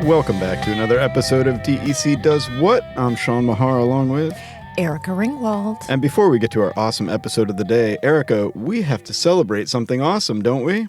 Welcome back to another episode of DEC Does What? I'm Sean Mahar along with Erica Ringwald. And before we get to our awesome episode of the day, Erica, we have to celebrate something awesome, don't we?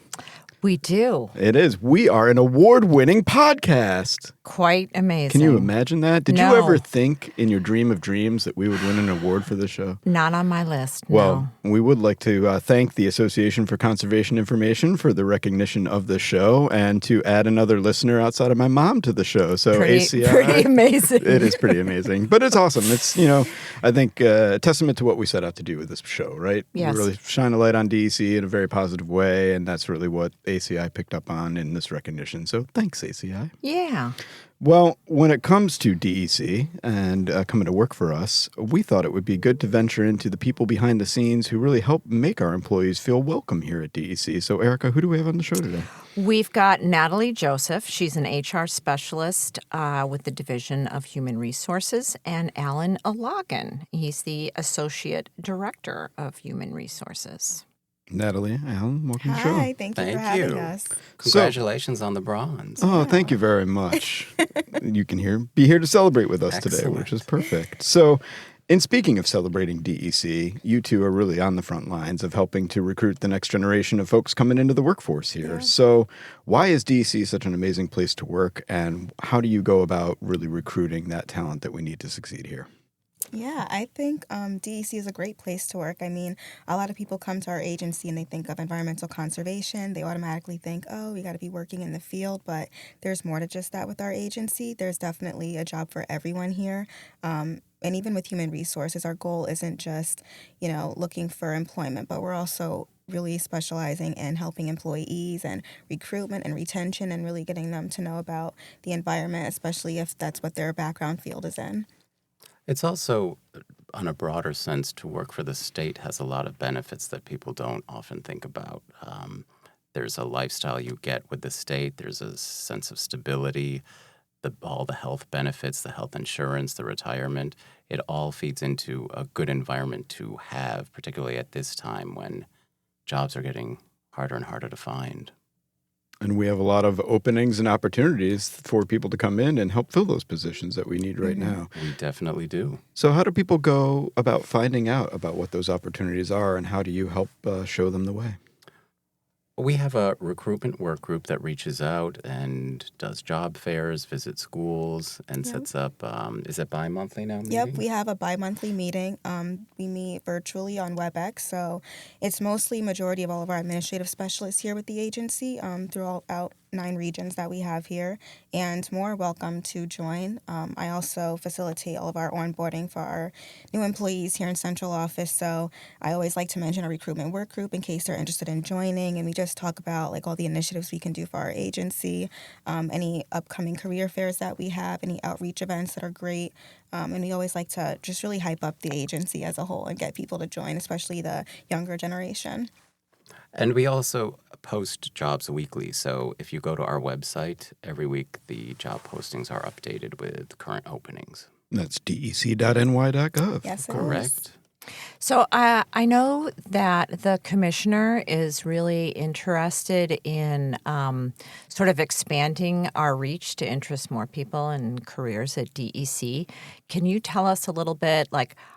We do. It is. We are an award-winning podcast. Quite amazing. Can you imagine that? Did No. you ever think in your dream of dreams that we would win an award for this show? Not on my list, Well, we would like to thank the Association for Conservation Information for the recognition of the show and to add another listener outside of my mom to the show. So ACI. Pretty amazing. It is pretty amazing. But it's awesome. It's, I think a testament to what we set out to do with this show, right? Yes. We really shine a light on DEC in a very positive way, and that's really what ACI picked up on in this recognition. So thanks, ACI. Yeah. Well, when it comes to DEC and coming to work for us, we thought it would be good to venture into the people behind the scenes who really help make our employees feel welcome here at DEC. So, Erica, who do we have on the show today? We've got Natalie Joseph. She's an HR specialist with the Division of Human Resources, and Alan Ilagan. He's the Associate Director of Human Resources. Natalie, Alan, welcome to the show. Hi, thank you for having us. Congratulations on the bronze. Oh, thank you very much. You can be here to celebrate with us today, which is perfect. So, in speaking of celebrating DEC, you two are really on the front lines of helping to recruit the next generation of folks coming into the workforce here. Yeah. So, why is DEC such an amazing place to work, and how do you go about really recruiting that talent that we need to succeed here? Yeah, I think DEC is a great place to work. I mean, a lot of people come to our agency and they think of environmental conservation. They automatically think, oh, we got to be working in the field, but there's more to just that with our agency. There's definitely a job for everyone here. And even with human resources, our goal isn't just, looking for employment, but we're also really specializing in helping employees and recruitment and retention and really getting them to know about the environment, especially if that's what their background field is in. It's also, on a broader sense, to work for the state has a lot of benefits that people don't often think about. There's a lifestyle you get with the state. There's a sense of stability, all the health benefits, the health insurance, the retirement. It all feeds into a good environment to have, particularly at this time when jobs are getting harder and harder to find. And we have a lot of openings and opportunities for people to come in and help fill those positions that we need right now. We definitely do. So how do people go about finding out about what those opportunities are, and how do you help show them the way? We have a recruitment work group that reaches out and does job fairs, visits schools, and sets up, is it bi-monthly now? Maybe? Yep, we have a bi-monthly meeting. We meet virtually on WebEx, so it's mostly majority of all of our administrative specialists here with the agency throughout 9 regions that we have here, and more welcome to join. I also facilitate all of our onboarding for our new employees here in central office, so I always like to mention a recruitment work group in case they're interested in joining, and we just talk about all the initiatives we can do for our agency, any upcoming career fairs that we have, any outreach events that are great, and we always like to just really hype up the agency as a whole and get people to join, especially the younger generation. And we also post jobs weekly. So if you go to our website, every week the job postings are updated with current openings. That's dec.ny.gov. Yes, it Correct. is. So I know that the commissioner is really interested in sort of expanding our reach to interest more people in careers at DEC. Can you tell us a little bit,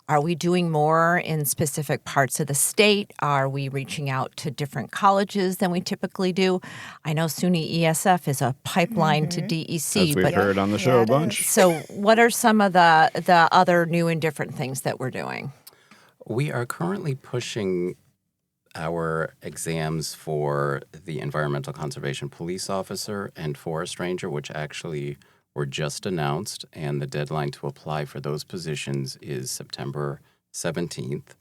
are we doing more in specific parts of the state? Are we reaching out to different colleges than we typically do? I know SUNY ESF is a pipeline to DEC. As we've heard on the show a bunch. So what are some of the other new and different things that we're doing? We are currently pushing our exams for the Environmental Conservation Police Officer and Forest Ranger, which actually were just announced, and the deadline to apply for those positions is September 17th.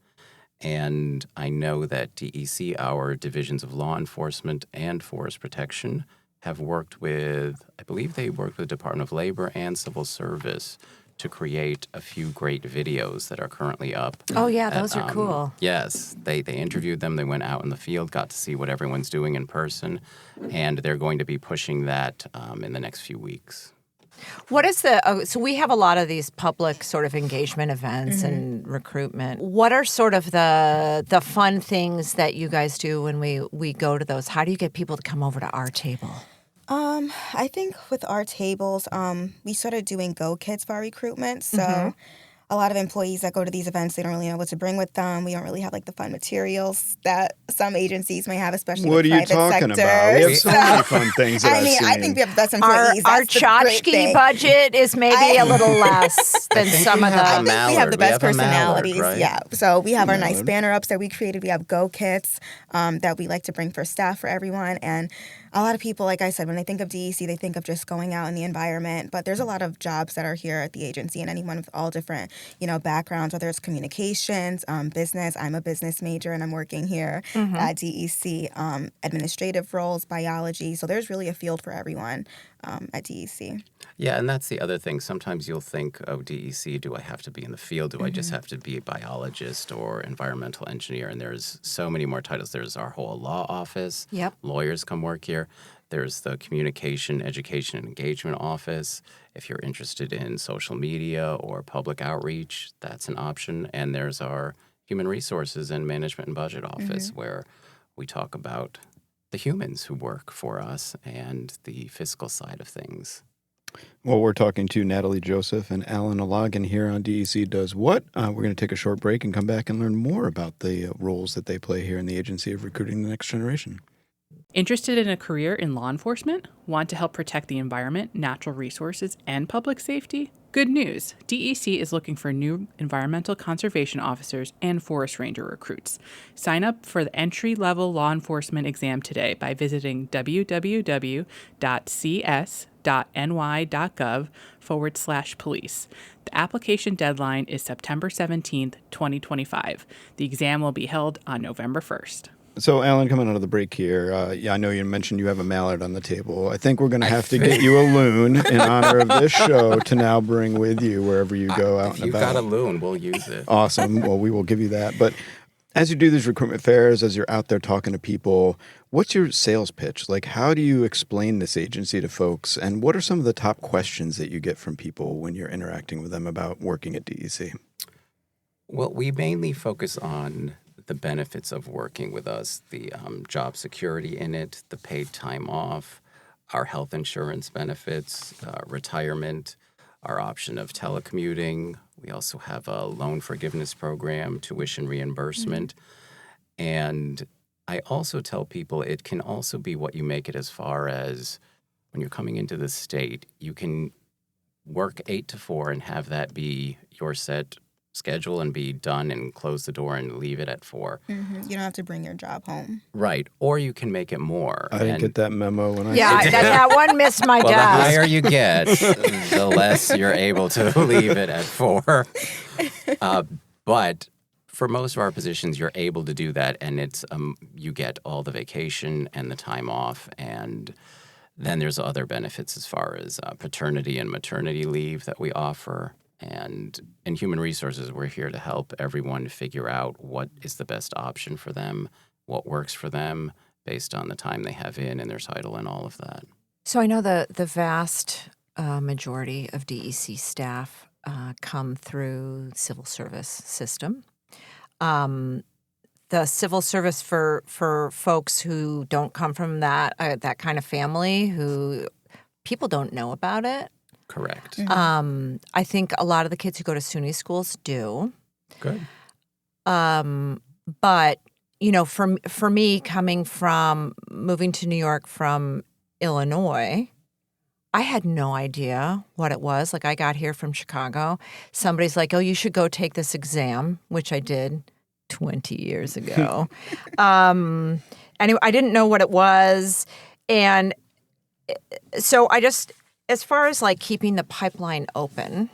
And I know that DEC, our divisions of law enforcement and forest protection, have worked with, I believe they worked with the Department of Labor and Civil Service to create a few great videos that are currently up. Oh, yeah, those are cool. Yes, they interviewed them. They went out in the field, got to see what everyone's doing in person, and they're going to be pushing that in the next few weeks. What is so we have a lot of these public sort of engagement events and recruitment. What are sort of the fun things that you guys do when we go to those? How do you get people to come over to our table? I think with our tables, we started doing go kits for our recruitment. So a lot of employees that go to these events, they don't really know what to bring with them. We don't really have like the fun materials that some agencies may have, especially What the are you private talking sector. about? We have so many fun things that I mean, I've I seen. think we have the best Our employees. our That's the great tchotchke thing. budget is maybe a little less than think some we of have I the. a think we have the mallard. We best have a mallard, personalities. right? Yeah. So we have our nice Mallard. banner ups that we created. We have go kits that we like to bring for staff for everyone. And a lot of people, like I said, when they think of DEC, they think of just going out in the environment. But there's a lot of jobs that are here at the agency, and anyone with all different, backgrounds, whether it's communications, business. I'm a business major, and I'm working here at DEC. Administrative roles, biology. So there's really a field for everyone at DEC. Yeah, and that's the other thing. Sometimes you'll think, oh, DEC, do I have to be in the field? Do I just have to be a biologist or environmental engineer? And there's so many more titles. There's our whole law office. Yep. Lawyers come work here. There's the communication, education, and engagement office. If you're interested in social media or public outreach, that's an option. And there's our human resources and management and budget office where we talk about the humans who work for us and the fiscal side of things. Well, we're talking to Natalie Joseph and Alan Ilagan here on DEC Does What. We're going to take a short break and come back and learn more about the roles that they play here in the Agency of Recruiting the Next Generation. Interested in a career in law enforcement? Want to help protect the environment, natural resources, and public safety? Good news! DEC is looking for new environmental conservation officers and forest ranger recruits. Sign up for the entry-level law enforcement exam today by visiting www.cs.ny.gov/police. The application deadline is September 17th, 2025. The exam will be held on November 1st. So, Alan, coming out of the break here, I know you mentioned you have a mallard on the table. I think we're going to have to get you a loon in honor of this show to now bring with you wherever you go out If and you've about. got a loon, we'll use it. Awesome. Well, we will give you that. But as you do these recruitment fairs, as you're out there talking to people, what's your sales pitch? Like, how do you explain this agency to folks? And what are some of the top questions that you get from people when you're interacting with them about working at DEC? Well, we mainly focus on the benefits of working with us, the job security in it, the paid time off, our health insurance benefits, retirement, our option of telecommuting. We also have a loan forgiveness program, tuition reimbursement. And I also tell people it can also be what you make it as far as when you're coming into the state, you can work 8 to 4 and have that be your set schedule and be done and close the door and leave it at 4. You don't have to bring your job home. Right. Or you can make it more. I didn't get that memo when I Yeah, that one missed my Well, the desk. higher you get, the less you're able to leave it at 4. But for most of our positions, you're able to do that, and it's you get all the vacation and the time off, and then there's other benefits as far as paternity and maternity leave that we offer. And in human resources, we're here to help everyone figure out what is the best option for them, what works for them based on the time they have in and their title and all of that. So I know the vast majority of DEC staff come through civil service system. The civil service for folks who don't come from that kind of family, who people don't know about it. Correct. I think a lot of the kids who go to SUNY schools do. Good. But, for me, moving to New York from Illinois, I had no idea what it was. Like, I got here from Chicago. Somebody's like, oh, you should go take this exam, which I did 20 years ago. Anyway, I didn't know what it was. And so as far as like keeping the pipeline open,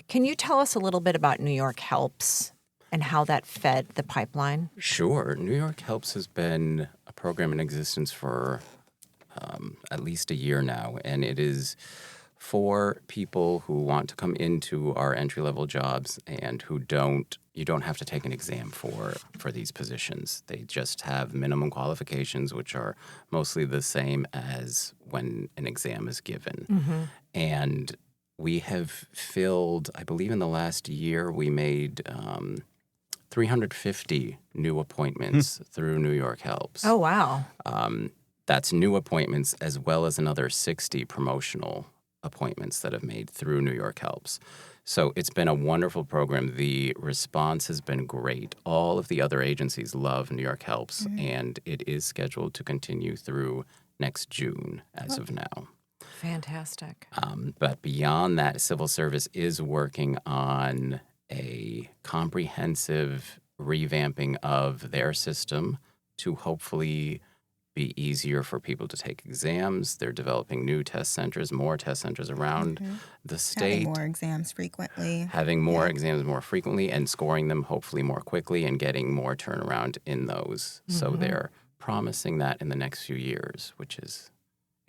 can you tell us a little bit about New York Helps and how that fed the pipeline? Sure. New York Helps has been a program in existence for at least a year now, and it is for people who want to come into our entry-level jobs and who you don't have to take an exam for these positions. They just have minimum qualifications, which are mostly the same as when an exam is given. And we have filled, I believe in the last year, we made 350 new appointments through New York Helps. Oh, wow. That's new appointments as well as another 60 promotional appointments that have made through New York Helps. So it's been a wonderful program. The response has been great. All of the other agencies love New York Helps, and it is scheduled to continue through next June as of now. Fantastic. But beyond that, civil service is working on a comprehensive revamping of their system to hopefully be easier for people to take exams. They're developing new test centers, more test centers around the state. Having more exams frequently. Having more exams more frequently and scoring them hopefully more quickly and getting more turnaround in those. So they're promising that in the next few years, which is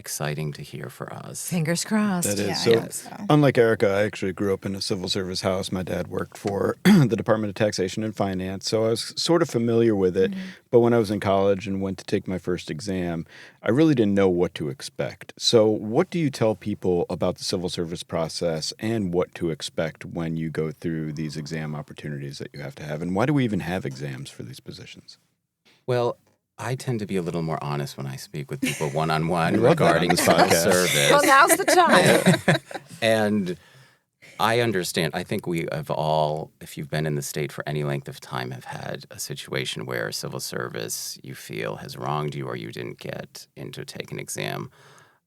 exciting to hear for us. Fingers crossed. That is. Yeah, I So, hope so. unlike Erica, I actually grew up in a civil service house. My dad worked for the Department of Taxation and Finance, so I was sort of familiar with it. But when I was in college and went to take my first exam, I really didn't know what to expect. So what do you tell people about the civil service process and what to expect when you go through these exam opportunities that you have to have? And why do we even have exams for these positions? Well, I tend to be a little more honest when I speak with people one-on-one We love that on regarding this civil podcast. service. Well, now's the time. And I understand. I think we have all, if you've been in the state for any length of time, have had a situation where civil service you feel has wronged you or you didn't get in to take an exam.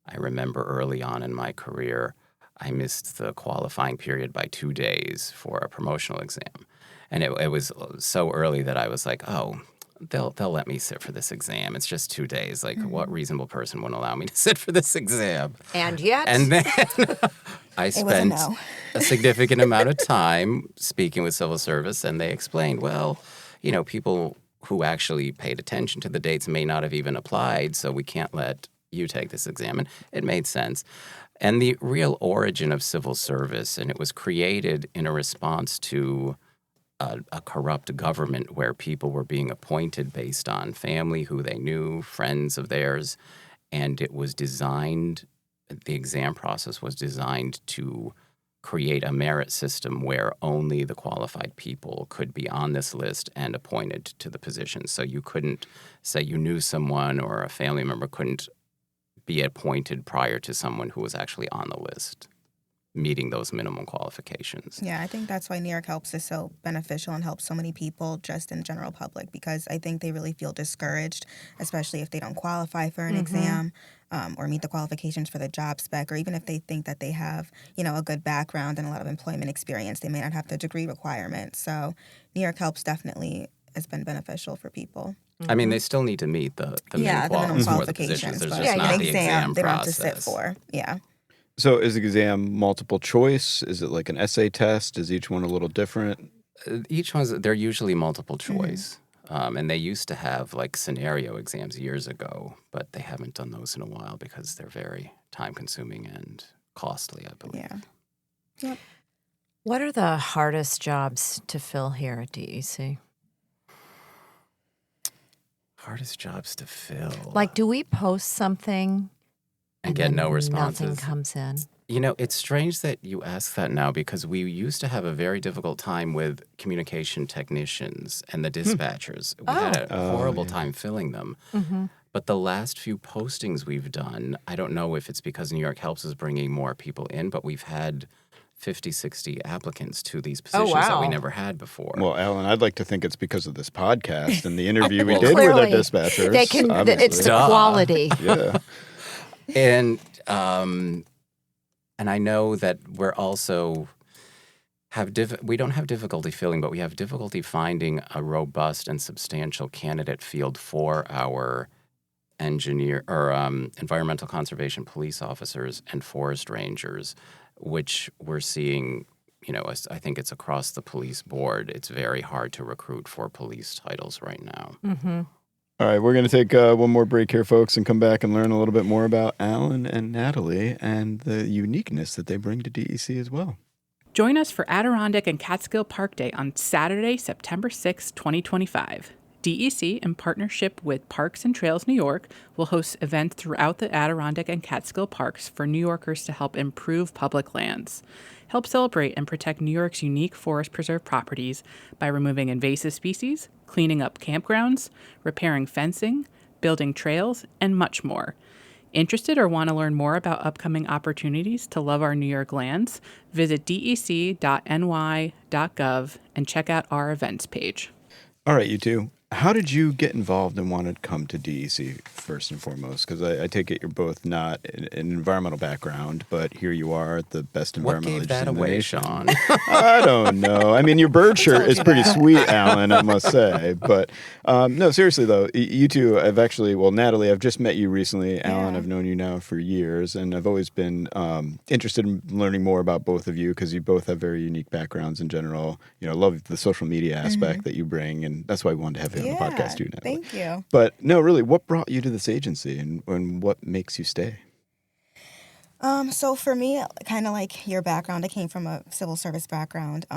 I remember early on in my career, I missed the qualifying period by 2 days for a promotional exam. And it was so early that I was like, oh, they'll let me sit for this exam. It's just 2 days. Like, what reasonable person wouldn't allow me to sit for this exam? And yet, And then I was a spent no. a significant amount of time speaking with civil service, and they explained, well, you know, people who actually paid attention to the dates may not have even applied, so we can't let you take this exam. And it made sense. And the real origin of civil service, and it was created in a response to a corrupt government where people were being appointed based on family, who they knew, friends of theirs. And it was designed, the exam process was designed to create a merit system where only the qualified people could be on this list and appointed to the position. So you couldn't say you knew someone or a family member couldn't be appointed prior to someone who was actually on the list, meeting those minimum qualifications. Yeah, I think that's why New York Helps is so beneficial and helps so many people just in the general public, because I think they really feel discouraged, especially if they don't qualify for an exam or meet the qualifications for the job spec, or even if they think that they have, you know, a good background and a lot of employment experience, they may not have the degree requirement. So New York Helps definitely has been beneficial for people. I mean, they still need to meet the Yeah, the minimum qualifications for the positions. qualifications, There's but just an not the exam they don't have to process. sit for. Yeah. So is the exam multiple choice? Is it like an essay test? Is each one a little different? Each one's, they're usually multiple choice. And they used to have like scenario exams years ago, but they haven't done those in a while because they're very time consuming and costly, I believe. Yeah. Yep. what are the hardest jobs to fill here at DEC? Hardest jobs to fill. Like, do we post something and get no then responses. Nothing comes in. You know, it's strange that you ask that now because we used to have a very difficult time with communication technicians and the dispatchers. We had a horrible time filling them. But the last few postings we've done, I don't know if it's because New York Helps is bringing more people in, but we've had 50, 60 applicants to these positions that we wow. never had before. Well, Alan, I'd like to think it's because of this podcast and the interview we Well, did with our clearly, dispatchers. They can. obviously. It's the quality. Yeah. And I know that we're also we don't have difficulty filling, but we have difficulty finding a robust and substantial candidate field for our environmental conservation police officers and forest rangers, which we're seeing. You know, I think it's across the police board. It's very hard to recruit for police titles right now. All right, we're going to take one more break here, folks, and come back and learn a little bit more about Alan and Natalie and the uniqueness that they bring to DEC as well. Join us for Adirondack and Catskill Park Day on Saturday, September 6, 2025. DEC, in partnership with Parks and Trails New York, will host events throughout the Adirondack and Catskill parks for New Yorkers to help improve public lands. Help celebrate and protect New York's unique forest preserve properties by removing invasive species, cleaning up campgrounds, repairing fencing, building trails, and much more. Interested or want to learn more about upcoming opportunities to love our New York lands? Visit dec.ny.gov and check out our events page. All right, you two. How did you get involved and want to come to DEC first and foremost? Because I take it you're both not an environmental background, but here you are at the best What environmental gave that agency in the away, nation. Sean? I don't know. I mean, your bird shirt is pretty sweet, Alan, I must say. But no, seriously, though, you two have actually, well, Natalie, I've just met you recently. Alan, I've known you now for years, and I've always been interested in learning more about both of you because you both have very unique backgrounds in general. You know, I love the social media aspect that you bring, and that's why I wanted to have you on the podcast too, Natalie. Thank you. But no, really, what brought you to this agency and what makes you stay? So for me, kind of like your background, I came from a civil service background.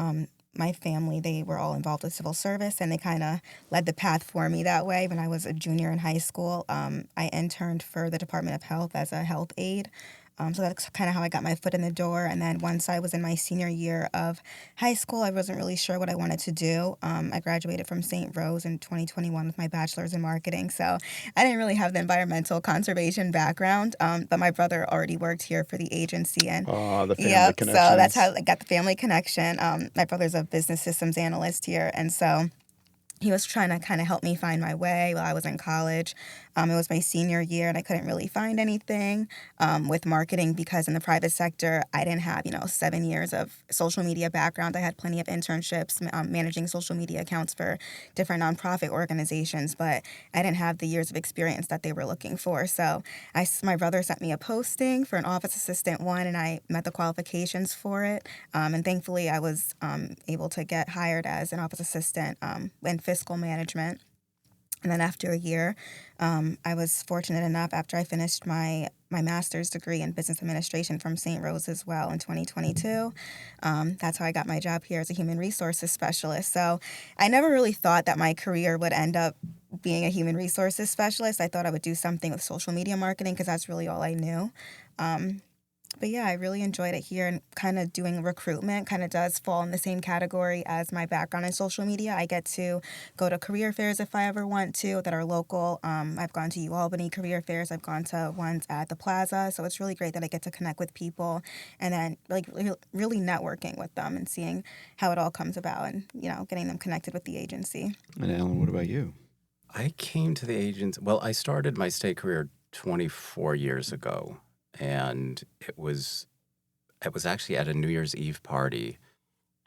My family, they were all involved with civil service, and they kind of led the path for me that way. When I was a junior in high school, I interned for the Department of Health as a health aide. So that's kind of how I got my foot in the door. And then once I was in my senior year of high school, I wasn't really sure what I wanted to do. I graduated from St. Rose in 2021 with my bachelor's in marketing. So I didn't really have the environmental conservation background, but my brother already worked here for the agency. And the family connection. So that's how I got the family connection. My brother's a business systems analyst here. And so he was trying to kind of help me find my way while I was in college. It was my senior year, and I couldn't really find anything with marketing because in the private sector, I didn't have, 7 years of social media background. I had plenty of internships managing social media accounts for different nonprofit organizations, but I didn't have the years of experience that they were looking for. So my brother sent me a posting for an office assistant one, and I met the qualifications for it. And thankfully, I was able to get hired as an office assistant in fiscal management. And then after a year, I was fortunate enough after I finished my master's degree in business administration from St. Rose as well in 2022. That's how I got my job here as a human resources specialist. So I never really thought that my career would end up being a human resources specialist. I thought I would do something with social media marketing because that's really all I knew. But yeah, I really enjoyed it here, and kind of doing recruitment kind of does fall in the same category as my background in social media. I get to go to career fairs if I ever want to that are local. I've gone to UAlbany career fairs. I've gone to ones at the Plaza. So it's really great that I get to connect with people and then really networking with them and seeing how it all comes about and, getting them connected with the agency. And Alan, what about you? I came to the agency. Well, I started my state career 24 years ago. And it was actually at a New Year's Eve party,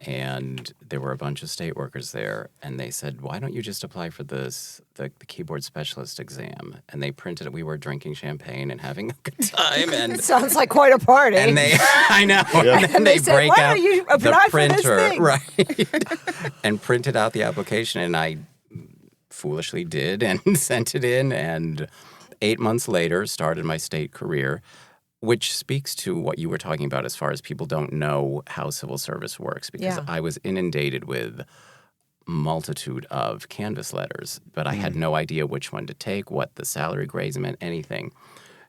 and there were a bunch of state workers there, and they said, "Why don't you just apply for the keyboard specialist exam?" And they printed it. We were drinking champagne and having a good time, and It sounds like quite a party. and I know, Yeah. and then they said, break "Why out don't you the apply for this printer, thing?" right, and printed out the application, and I foolishly did and sent it in, and 8 months later started my state career. Which speaks to what you were talking about as far as people don't know how civil service works, because I was inundated with multitude of Canvas letters, but I had no idea which one to take, what the salary grades meant, anything.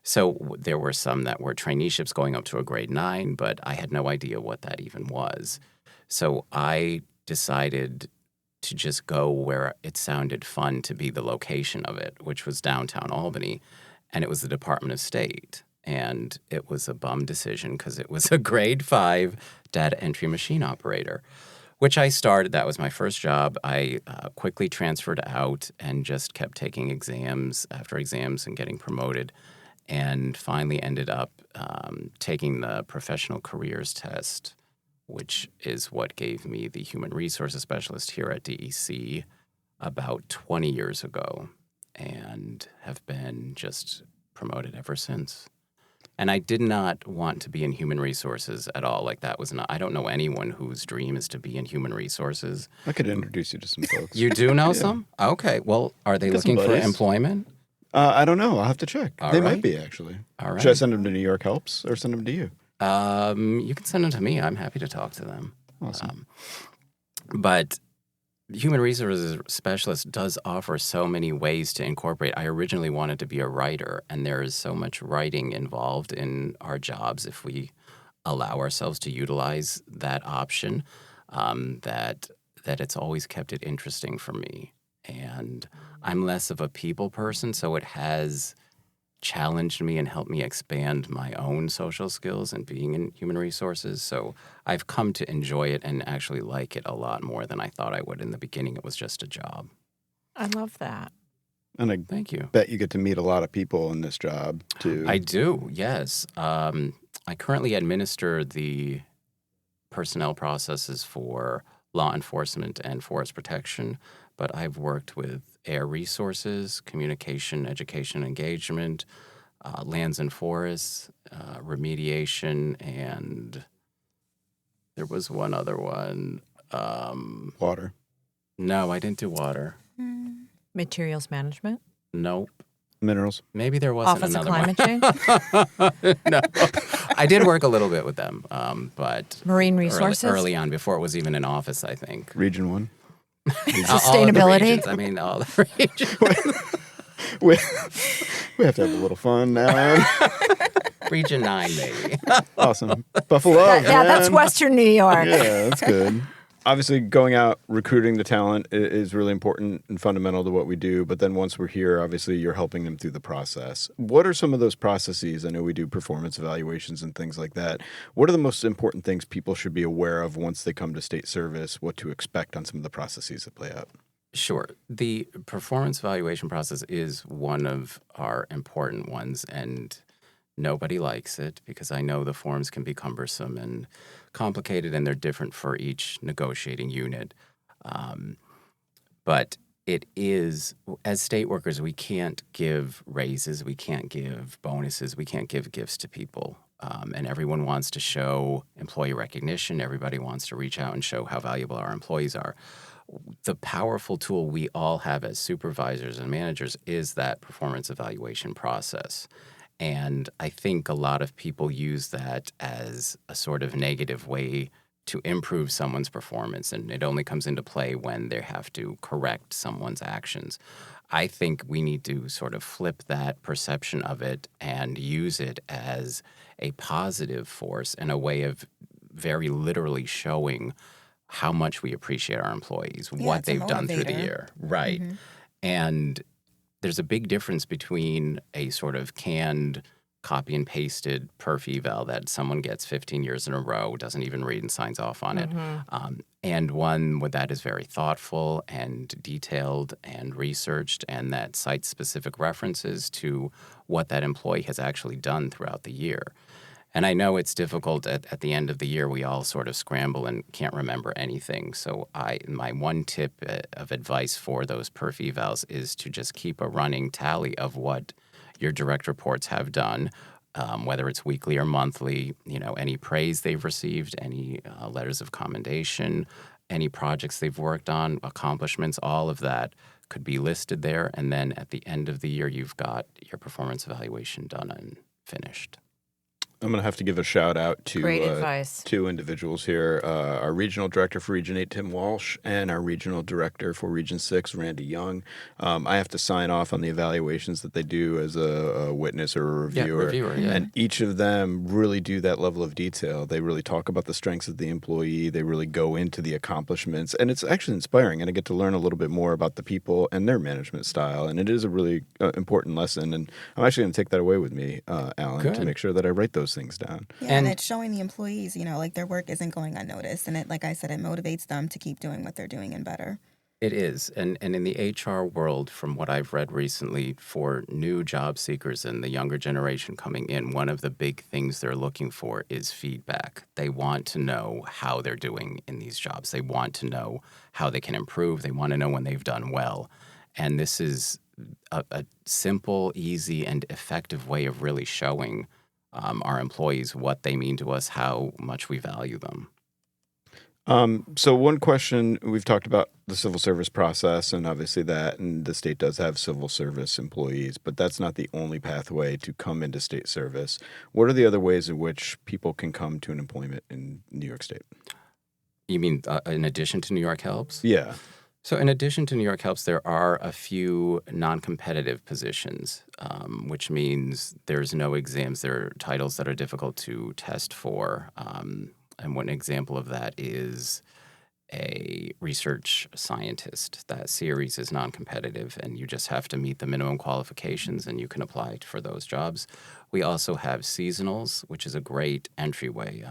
So there were some that were traineeships going up to a grade 9, but I had no idea what that even was. So I decided to just go where it sounded fun to be the location of it, which was downtown Albany, and it was the Department of State. And it was a bum decision because it was a grade 5 data entry machine operator, which I started. That was my first job. I quickly transferred out and just kept taking exams after exams and getting promoted, and finally ended up taking the professional careers test, which is what gave me the human resources specialist here at DEC about 20 years ago, and have been just promoted ever since. And I did not want to be in human resources at all. Like, that was not, I don't know anyone whose dream is to be in human resources. I could introduce you to some folks. You do know some? Okay. Well, are they Got some looking for buddies. employment? I don't know. I'll have to check. All They right. might be, actually. All right. Should I send them to New York Helps or send them to you? You can send them to me. I'm happy to talk to them. Awesome. But human resources specialist does offer so many ways to incorporate. I originally wanted to be a writer, and there is so much writing involved in our jobs if we allow ourselves to utilize that option, that it's always kept it interesting for me. And I'm less of a people person, so it has challenged me and helped me expand my own social skills and being in human resources. So I've come to enjoy it and actually like it a lot more than I thought I would. In the beginning, it was just a job. I love that. And I Thank you. bet you get to meet a lot of people in this job, too. I do, yes. I currently administer the personnel processes for law enforcement and forest protection, but I've worked with air resources, communication, education, engagement, lands and forests, remediation, and there was one other one. Water. No, I didn't do water. Materials management? Nope. Minerals. Maybe there wasn't Office of another Climate Change? No, I did work a little bit with them, but Marine resources? early on, before it was even an office, I think. Region 1. All of the Sustainability? regions, I mean, all the regions. We have to have a little fun now. Region 9, maybe. Awesome. Buffalo. Yeah, that's man. Western New York. Yeah, that's good. Obviously, going out recruiting the talent is really important and fundamental to what we do. But then once we're here, obviously, you're helping them through the process. What are some of those processes? I know we do performance evaluations and things like that. What are the most important things people should be aware of once they come to state service? What to expect on some of the processes that play out? Sure. The performance evaluation process is one of our important ones, and nobody likes it because I know the forms can be cumbersome and complicated, and they're different for each negotiating unit. But it is, as state workers, we can't give raises, we can't give bonuses, we can't give gifts to people. And everyone wants to show employee recognition. Everybody wants to reach out and show how valuable our employees are. The powerful tool we all have as supervisors and managers is that performance evaluation process. And I think a lot of people use that as a sort of negative way to improve someone's performance, and it only comes into play when they have to correct someone's actions. I think we need to sort of flip that perception of it and use it as a positive force and a way of very literally showing how much we appreciate our employees, what they've done through the year. Right. Mm-hmm. And there's a big difference between a sort of canned, copy and pasted perf eval that someone gets 15 years in a row, doesn't even read and signs off on it, and one that is very thoughtful and detailed and researched and that cites specific references to what that employee has actually done throughout the year. And I know it's difficult at the end of the year. We all sort of scramble and can't remember anything. So my one tip of advice for those perf evals is to just keep a running tally of what your direct reports have done, whether it's weekly or monthly, any praise they've received, any letters of commendation, any projects they've worked on, accomplishments, all of that could be listed there. And then at the end of the year, you've got your performance evaluation done and finished. I'm going to have to give a shout out to Great advice. Two individuals here, our regional director for Region 8, Tim Walsh, and our regional director for Region 6, Randy Young. I have to sign off on the evaluations that they do as a witness or a reviewer. Yeah. And each of them really do that level of detail. They really talk about the strengths of the employee. They really go into the accomplishments. And it's actually inspiring. And I get to learn a little bit more about the people and their management style. And it is a really important lesson. And I'm actually going to take that away with me, Alan, to make sure that I write those things down. Yeah, and it's showing the employees, like their work isn't going unnoticed. And it, like I said, it motivates them to keep doing what they're doing and better. It is. And in the HR world, from what I've read recently, for new job seekers and the younger generation coming in, one of the big things they're looking for is feedback. They want to know how they're doing in these jobs. They want to know how they can improve. They want to know when they've done well. And this is a simple, easy, and effective way of really showing our employees what they mean to us, how much we value them. So one question, we've talked about the civil service process and obviously that, and the state does have civil service employees, but that's not the only pathway to come into state service. What are the other ways in which people can come to an employment in New York State? You mean in addition to New York Helps? Yeah. So in addition to New York Helps, there are a few non-competitive positions, which means there's no exams. There are titles that are difficult to test for. And one example of that is a research scientist. That series is non-competitive, and you just have to meet the minimum qualifications, and you can apply for those jobs. We also have seasonals, which is a great entryway.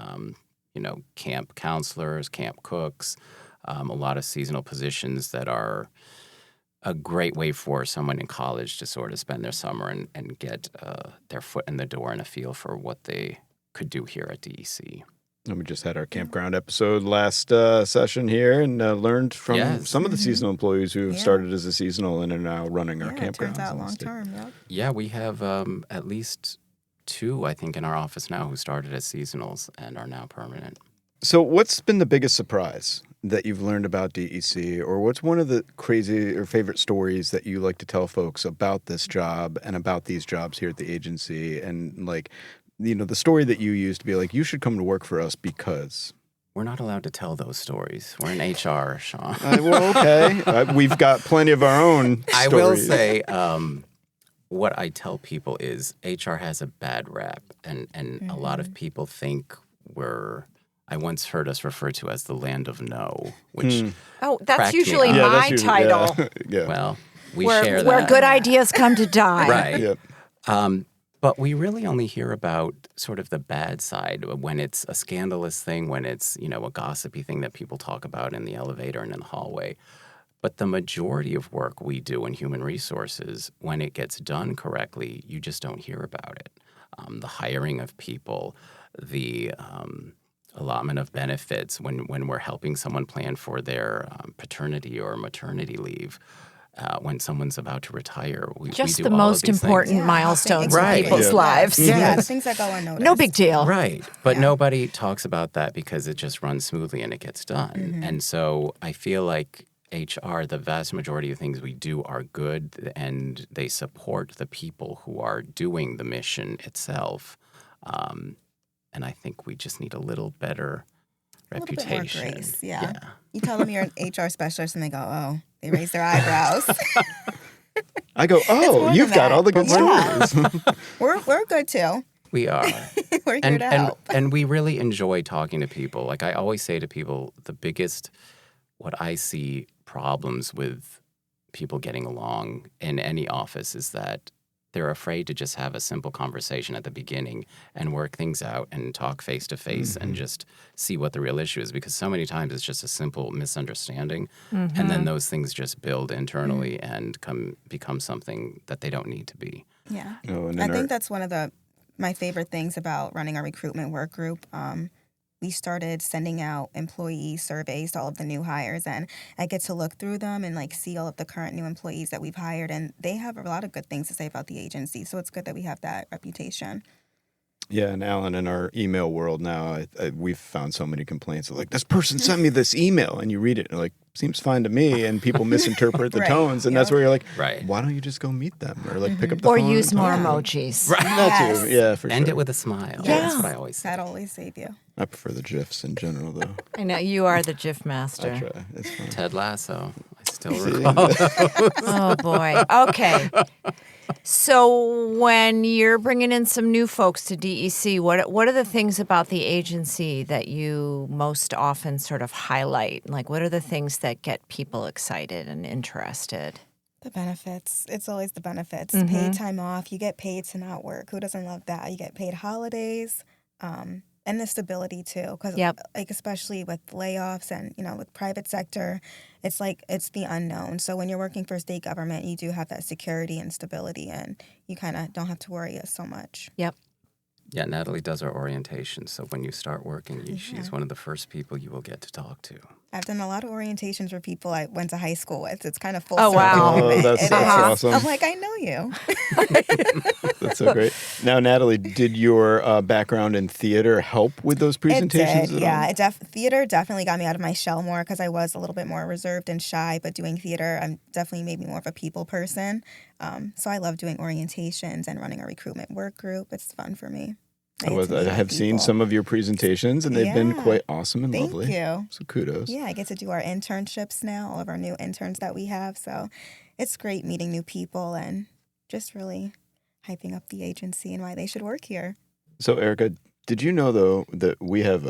Camp counselors, camp cooks, a lot of seasonal positions that are a great way for someone in college to sort of spend their summer and get their foot in the door and a feel for what they could do here at DEC. And we just had our campground episode last session here and learned from some of the seasonal employees who have started as a seasonal and are now running our campgrounds. It turns out long term, yep. Yeah, we have at least 2, I think, in our office now who started as seasonals and are now permanent. So what's been the biggest surprise that you've learned about DEC, or what's one of the crazy or favorite stories that you like to tell folks about this job and about these jobs here at the agency? And the story that you use to be like, you should come to work for us because... We're not allowed to tell those stories. We're in HR, Sean. Well, okay. We've got plenty of our own stories. I will say what I tell people is HR has a bad rap, and a lot of people think I once heard us referred to as the land of no, which that's usually my title. Yeah. Well, we share that. Where good ideas come to die. Right. Yep. But we really only hear about sort of the bad side when it's a scandalous thing, when it's, a gossipy thing that people talk about in the elevator and in the hallway. But the majority of work we do in human resources, when it gets done correctly, you just don't hear about it. The hiring of people, the allotment of benefits, when we're helping someone plan for their paternity or maternity leave, when someone's about to retire. We do the all most of these important things. milestones Right. in people's Yeah. lives. Yeah, the things that go unnoticed. No big deal. Right. But nobody talks about that because it just runs smoothly and it gets done. And so I feel like HR, the vast majority of things we do are good, and they support the people who are doing the mission itself. And I think we just need a little better reputation. A little bit more grace, yeah. You tell them you're an HR specialist and they go, oh, they raise their eyebrows. I go, oh, you've got all the good stories. We're good too. We are. We're here to help. And we really enjoy talking to people. Like I always say to people, what I see problems with people getting along in any office is that they're afraid to just have a simple conversation at the beginning and work things out and talk face to face and just see what the real issue is, because so many times it's just a simple misunderstanding and then those things just build internally and become something that they don't need to be. Yeah. Oh, and I think that's one of my favorite things about running our recruitment work group. We started sending out employee surveys to all of the new hires, and I get to look through them and see all of the current new employees that we've hired, and they have a lot of good things to say about the agency. So it's good that we have that reputation. Yeah, and Alan, in our email world now, we've found so many complaints of this person sent me this email, and you read it, and you're like, seems fine to me, and people misinterpret the tones, and that's where you're like, why don't you just go meet them, or pick up the phone? Or use more emojis. Right. That too, yeah, for sure. End it with a smile. Yeah. That's what I always say. That'll always save you. I prefer the GIFs in general, though. I know, you are the GIF master. I try. It's fun. Ted Lasso. I still recall. Oh, boy. Okay. So when you're bringing in some new folks to DEC, what are the things about the agency that you most often sort of highlight? What are the things that get people excited and interested? The benefits. It's always the benefits. Paid time off. You get paid to not work. Who doesn't love that? You get paid holidays. And the stability too, because especially with layoffs and with private sector, it's the unknown. So when you're working for state government, you do have that security and stability, and you kind of don't have to worry so much. Yep. Yeah, Natalie does our orientation, so when you start working, she's one of the first people you will get to talk to. I've done a lot of orientations for people I went to high school with. It's kind of full circle. Wow. Oh, that's awesome. I'm like, I know you. That's so great. Now, Natalie, did your background in theater help with those presentations? It did, yeah. Theater definitely got me out of my shell more because I was a little bit more reserved and shy, but doing theater definitely made me more of a people person. So I love doing orientations and running a recruitment work group. It's fun for me. I have seen some of your presentations, and they've been quite awesome and lovely. Thank you. So kudos. Yeah, I get to do our internships now, all of our new interns that we have. So it's great meeting new people and just really hyping up the agency and why they should work here. So, Erica, Did you know, though, that we have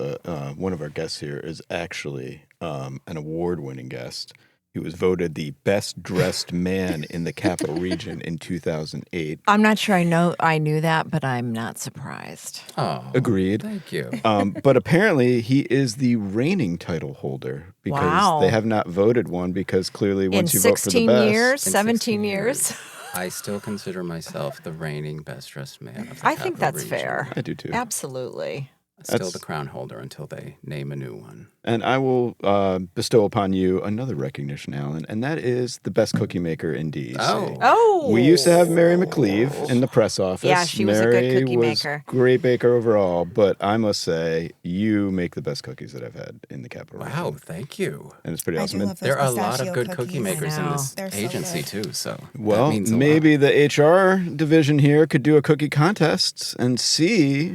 one of our guests here is actually an award-winning guest? He was voted the best-dressed man in the Capital Region in 2008. I'm not sure I knew that, but I'm not surprised. Oh, Agreed. Thank you. But apparently, he is the reigning title holder because Wow. they have not voted one because clearly once In you vote for the 16 best... years, In 17 years. I still consider myself the reigning best-dressed man of the I think Capital that's Region. fair. I do too. Absolutely. Still That's- the crown holder until they name a new one. And I will bestow upon you another recognition, Alan, and that is the best cookie maker in DEC. Oh. We used to have Mary McCleave in the press office. Yeah, she was a good Mary cookie was maker. Great baker overall, but I must say, you make the best cookies that I've had in the Capital Wow, Region. thank you. And it's pretty I awesome. do And- love those There are a lot of pistachio good cookie cookies. makers I in know. this They're so agency good. too, so Well, that means a maybe lot. the HR division here could do a cookie contest and see.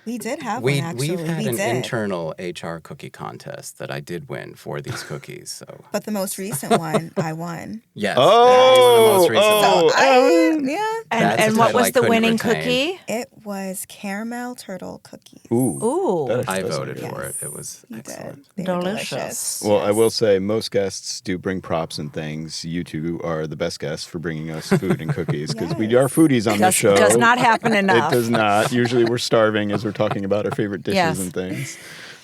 We did have one, actually. We've had we an did. internal HR cookie contest that I did win for these cookies. So But the most recent one, I won. yes, Oh, that was the most recent oh, one. So Alan. yeah. That's And a what title was I the couldn't winning retain. cookie? It was caramel turtle cookies. Ooh. Ooh. That actually I does sound voted good. for Yes. it. It was You excellent. did. They were Delicious. Well, I Yes. will say most guests do bring props and things. You two are the best guests for bringing us food and cookies because we are foodies on this show. Does not happen enough. It does not. Usually we're starving as we're talking about our favorite dishes Yes. and things.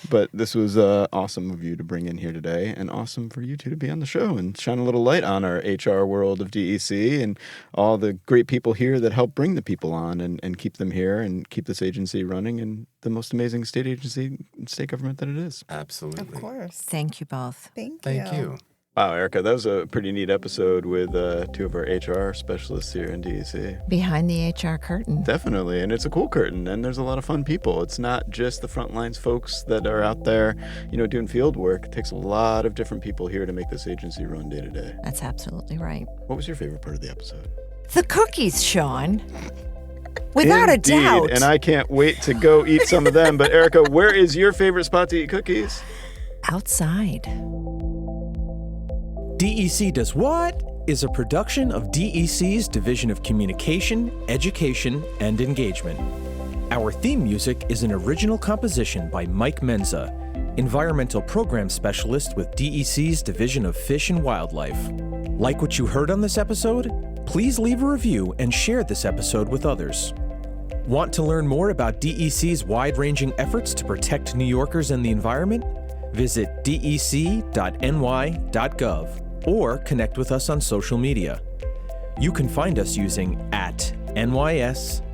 But this was awesome of you to bring in here today and awesome for you two to be on the show and shine a little light on our HR world of DEC and all the great people here that help bring the people on and keep them here and keep this agency running and the most amazing state agency, state government that it is. Absolutely. Of course. Thank you both. Thank Thank you. Wow, Erica, that was a pretty neat episode with two of our HR specialists here in DEC. Behind the HR curtain. Definitely, and it's a cool curtain, and there's a lot of fun people. It's not just the front lines folks that are out there, doing field work. It takes a lot of different people here to make this agency run day to day. That's absolutely right. What was your favorite part of the episode? The cookies, Sean. Without Indeed, a doubt. and I can't wait to go eat some of them. But Erica, where is your favorite spot to eat cookies? Outside. DEC Does What is a production of DEC's Division of Communication, Education, and Engagement. Our theme music is an original composition by Mike Menza, Environmental Program Specialist with DEC's Division of Fish and Wildlife. Like what you heard on this episode? Please leave a review and share this episode with others. Want to learn more about DEC's wide-ranging efforts to protect New Yorkers and the environment? Visit dec.ny.gov or connect with us on social media. You can find us using @NYSDEC.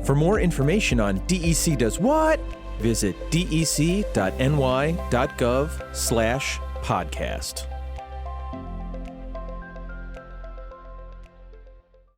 For more information on DEC Does What, visit dec.ny.gov/podcast.